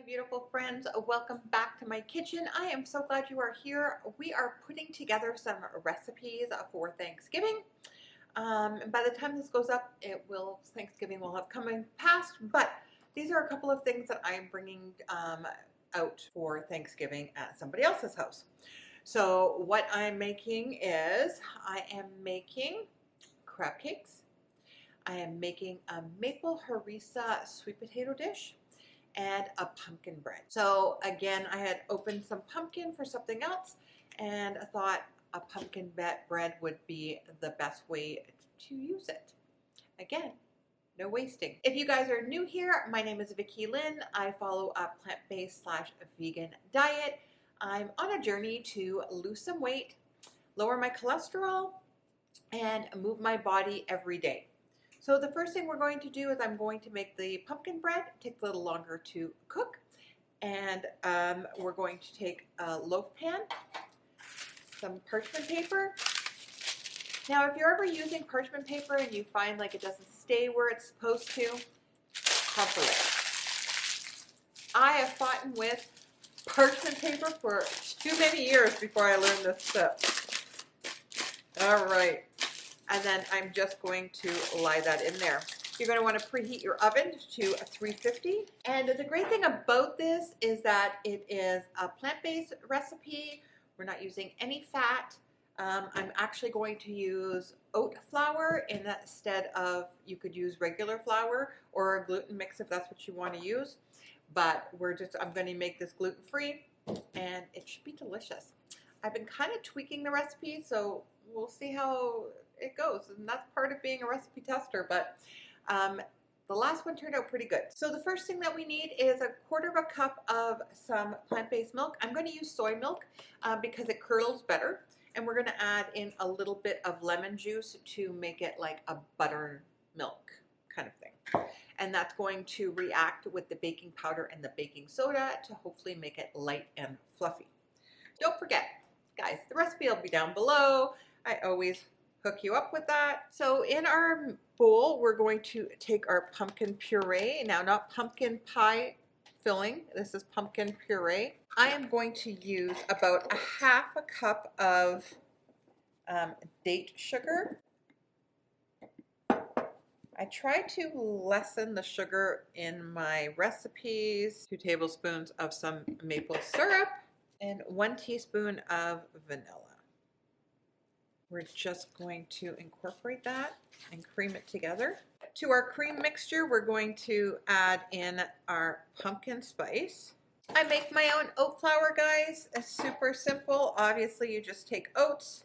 beautiful friends. Welcome back to my kitchen. I am so glad you are here. We are putting together some recipes for Thanksgiving. And by the time this goes up, Thanksgiving will have come and passed, but these are a couple of things that I'm bringing out for Thanksgiving at somebody else's house. So what I'm making is I am making crab cakes. I am making a maple harissa sweet potato dish and a pumpkin bread. So again, I had opened some pumpkin for something else and I thought a pumpkin bread would be the best way to use it. Again, no wasting. If you guys are new here, my name is Vicki-Lynne. I follow a plant-based / vegan diet. I'm on a journey to lose some weight, lower my cholesterol, and move my body every day. So the first thing we're going to do is I'm going to make the pumpkin bread. It takes a little longer to cook. And we're going to take a loaf pan, some parchment paper. Now, if you're ever using parchment paper and you find like it doesn't stay where it's supposed to, crumple it. I have fought with parchment paper for too many years before I learned this step. All right. And then I'm just going to lie that in there. You're going to want to preheat your oven to 350. And the great thing about this is that it is a plant-based recipe. We're not using any fat. I'm actually going to use oat flour instead of, you could use regular flour or a gluten mix if that's what you want to use. But I'm going to make this gluten-free and it should be delicious. I've been kind of tweaking the recipe, so we'll see how it goes, and that's part of being a recipe tester, but the last one turned out pretty good. So the first thing that we need is 1/4 cup of some plant-based milk. I'm going to use soy milk because it curdles better, and we're going to add in a little bit of lemon juice to make it like a buttermilk kind of thing. And that's going to react with the baking powder and the baking soda to hopefully make it light and fluffy. Don't forget, guys, the recipe will be down below. I always hook you up with that. So in our bowl, we're going to take our pumpkin puree. Now, not pumpkin pie filling. This is pumpkin puree. I am going to use about 1/2 cup of date sugar. I try to lessen the sugar in my recipes. 2 tablespoons of some maple syrup and 1 teaspoon of vanilla. We're just going to incorporate that and cream it together. To our cream mixture, we're going to add in our pumpkin spice. I make my own oat flour, guys. It's super simple. Obviously, you just take oats,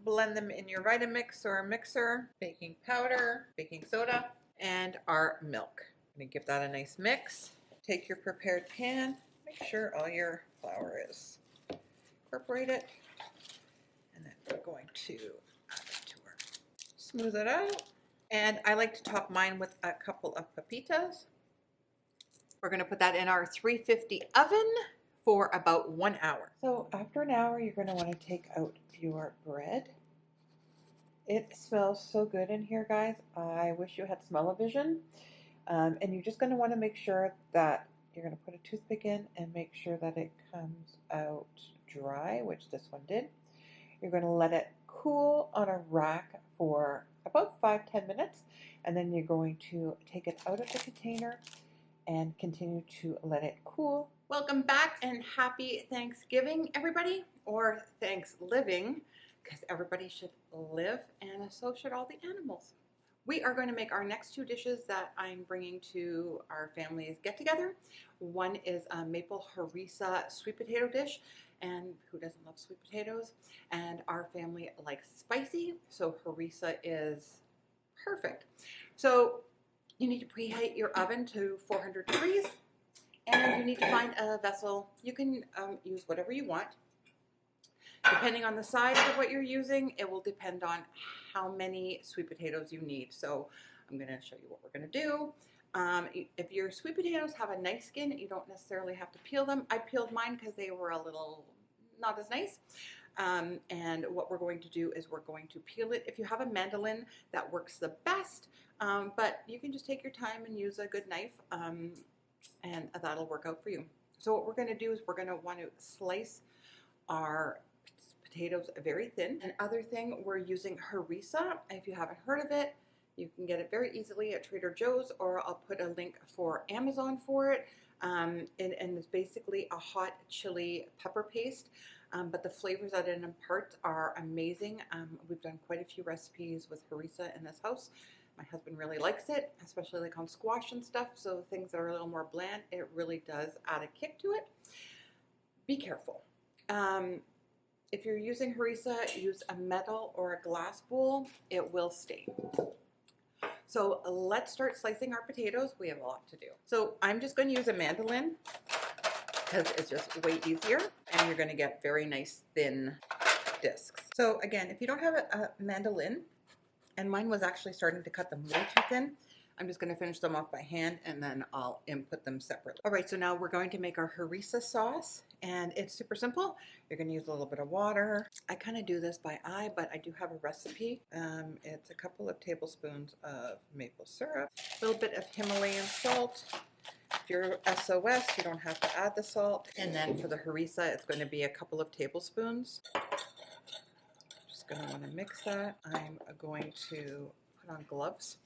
blend them in your Vitamix or mixer, baking powder, baking soda, and our milk. I'm gonna give that a nice mix. Take your prepared pan, make sure all your flour is incorporated. And then we're going to add it to her. Smooth it out. And I like to top mine with a couple of pepitas. We're going to put that in our 350 oven for about 1 hour. So after an hour, you're going to want to take out your bread. It smells so good in here, guys. I wish you had smell-o-vision. And you're just going to want to make sure that you're going to put a toothpick in and make sure that it comes out dry, which this one did. You're going to let it cool on a rack for about 5-10 minutes, and then you're going to take it out of the container and continue to let it cool. Welcome back and happy Thanksgiving, everybody, or Thanks-living, because everybody should live, and so should all the animals. We are going to make our next 2 dishes that I'm bringing to our family's get-together. One is a maple harissa sweet potato dish, and who doesn't love sweet potatoes? And our family likes spicy, so harissa is perfect. So you need to preheat your oven to 400 degrees, and you need to find a vessel. You can use whatever you want. Depending on the size of what you're using, it will depend on how many sweet potatoes you need. So I'm going to show you what we're going to do. If your sweet potatoes have a nice skin, you don't necessarily have to peel them. I peeled mine because they were a little not as nice. And what we're going to do is we're going to peel it. If you have a mandolin, that works the best, but you can just take your time and use a good knife. and that'll work out for you. So what we're going to do is we're going to want to slice our potatoes very thin. Another thing, we're using harissa. If you haven't heard of it, you can get it very easily at Trader Joe's, or I'll put a link for Amazon for it. And it's basically a hot chili pepper paste, but the flavors that it imparts are amazing. We've done quite a few recipes with harissa in this house. My husband really likes it, especially like on squash and stuff, so things that are a little more bland, it really does add a kick to it. Be careful. If you're using harissa, use a metal or a glass bowl. It will stain. So let's start slicing our potatoes. We have a lot to do. So I'm just going to use a mandolin because it's just way easier, and you're going to get very nice thin discs. So again, if you don't have a mandolin, and mine was actually starting to cut them way too thin, I'm just going to finish them off by hand, and then I'll input them separately. All right, so now we're going to make our harissa sauce, and it's super simple. You're going to use a little bit of water. I kind of do this by eye, but I do have a recipe. It's a couple of tablespoons of maple syrup, a little bit of Himalayan salt. If you're SOS, you don't have to add the salt. And then for the harissa, it's going to be a couple of tablespoons. Just going to want to mix that. I'm going to put on gloves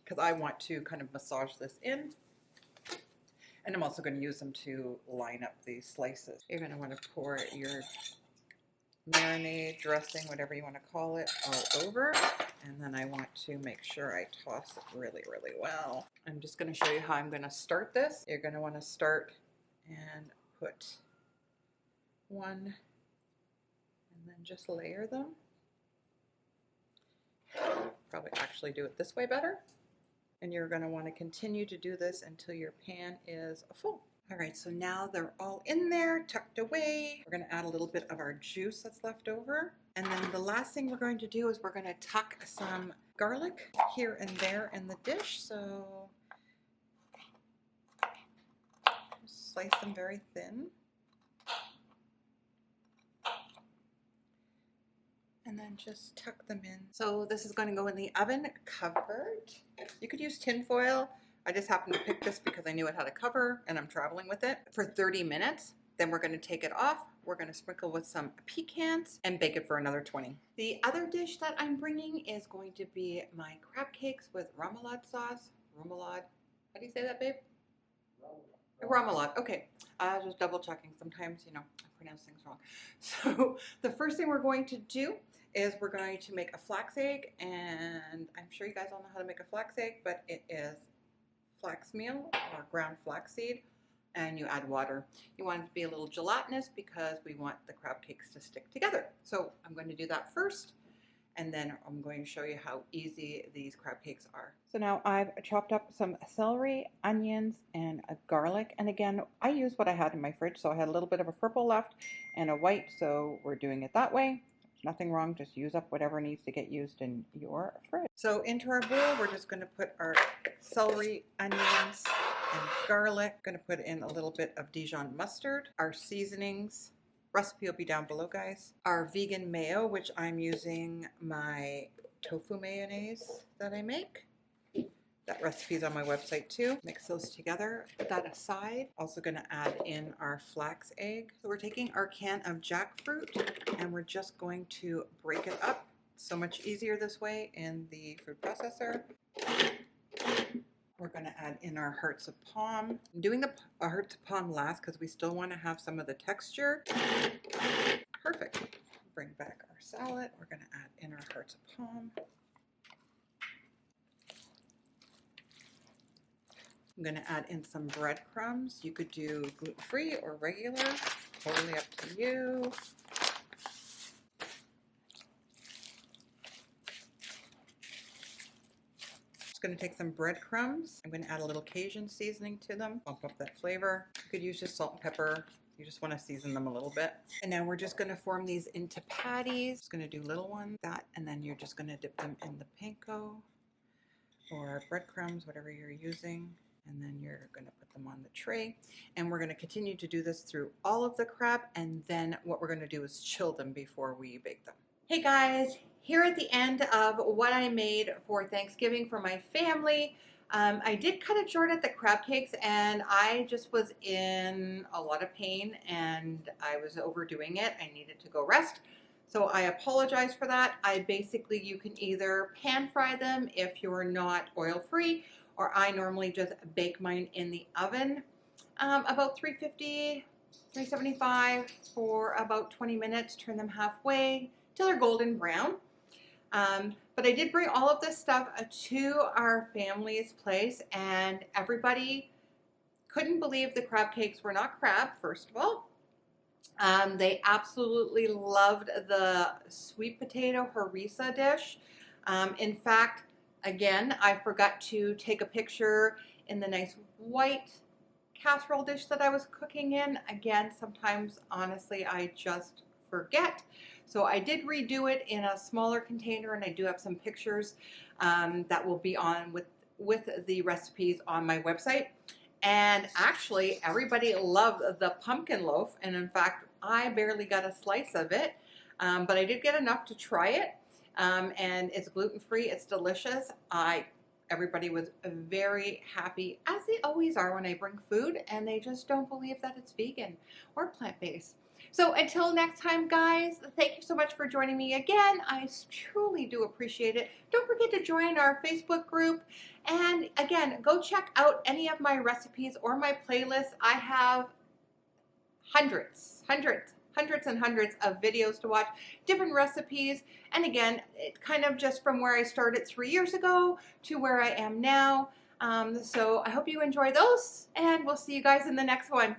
because I want to kind of massage this in. And I'm also going to use them to line up these slices. You're going to want to pour your marinade, dressing, whatever you want to call it, all over. And then I want to make sure I toss it really, really well. I'm just going to show you how I'm going to start this. You're going to want to start and put one, and then just layer them. Probably actually do it this way better. And you're going to want to continue to do this until your pan is full. All right, so now they're all in there, tucked away. We're going to add a little bit of our juice that's left over. And then the last thing we're going to do is we're going to tuck some garlic here and there in the dish. So slice them very thin. And then just tuck them in. So this is going to go in the oven covered. You could use tin foil. I just happened to pick this because I knew it had a cover and I'm traveling with it for 30 minutes. Then we're going to take it off. We're going to sprinkle with some pecans and bake it for another 20. The other dish that I'm bringing is going to be my crab cakes with remoulade sauce. Remoulade. How do you say that, babe? Remoulade. Okay. I was just double checking. Sometimes, you know, I pronounce things wrong. So the first thing we're going to do is we're going to make a flax egg, and I'm sure you guys all know how to make a flax egg, but it is flax meal or ground flaxseed, and you add water. You want it to be a little gelatinous because we want the crab cakes to stick together. So I'm going to do that first, and then I'm going to show you how easy these crab cakes are. So now I've chopped up some celery, onions, and a garlic. And again, I used what I had in my fridge, so I had a little bit of a purple left and a white, so we're doing it that way. There's nothing wrong, just use up whatever needs to get used in your fridge. So into our bowl, we're just going to put our celery, onions, and garlic. Going to put in a little bit of Dijon mustard, our seasonings. Recipe will be down below, guys. Our vegan mayo, which I'm using my tofu mayonnaise that I make. That recipe is on my website too. Mix those together, put that aside. Also going to add in our flax egg. So we're taking our can of jackfruit and we're just going to break it up. So much easier this way in the food processor. We're going to add in our hearts of palm. I'm doing the hearts of palm last because we still want to have some of the texture. Perfect. Bring back our salad. We're going to add in our hearts of palm. I'm going to add in some breadcrumbs. You could do gluten-free or regular, totally up to you. Just going to take some breadcrumbs. I'm going to add a little Cajun seasoning to them, bump up that flavor. You could use just salt and pepper. You just want to season them a little bit. And now we're just going to form these into patties. Just going to do little ones, that, and then you're just going to dip them in the panko or breadcrumbs, whatever you're using. And then you're going to put them on the tray. And we're going to continue to do this through all of the crab. And then what we're going to do is chill them before we bake them. Hey guys, here at the end of what I made for Thanksgiving for my family. I did cut it short at the crab cakes, and I just was in a lot of pain and I was overdoing it. I needed to go rest. So I apologize for that. You can either pan fry them if you're not oil free, or I normally just bake mine in the oven about 350, 375 for about 20 minutes. Turn them halfway till they're golden brown. But I did bring all of this stuff to our family's place, and everybody couldn't believe the crab cakes were not crab, first of all. They absolutely loved the sweet potato harissa dish. In fact, again, I forgot to take a picture in the nice white casserole dish that I was cooking in. Again, sometimes, honestly, I just forget. So I did redo it in a smaller container, and I do have some pictures that will be on with the recipes on my website. And actually, everybody loved the pumpkin loaf, and in fact, I barely got a slice of it, but I did get enough to try it, and it's gluten-free, it's delicious. Everybody was very happy, as they always are when I bring food, and they just don't believe that it's vegan or plant-based. So until next time, guys, thank you so much for joining me again. I truly do appreciate it. Don't forget to join our Facebook group. And again, go check out any of my recipes or my playlists. I have hundreds and hundreds of videos to watch, different recipes. And again, it kind of just from where I started 3 years ago to where I am now. So I hope you enjoy those, and we'll see you guys in the next one.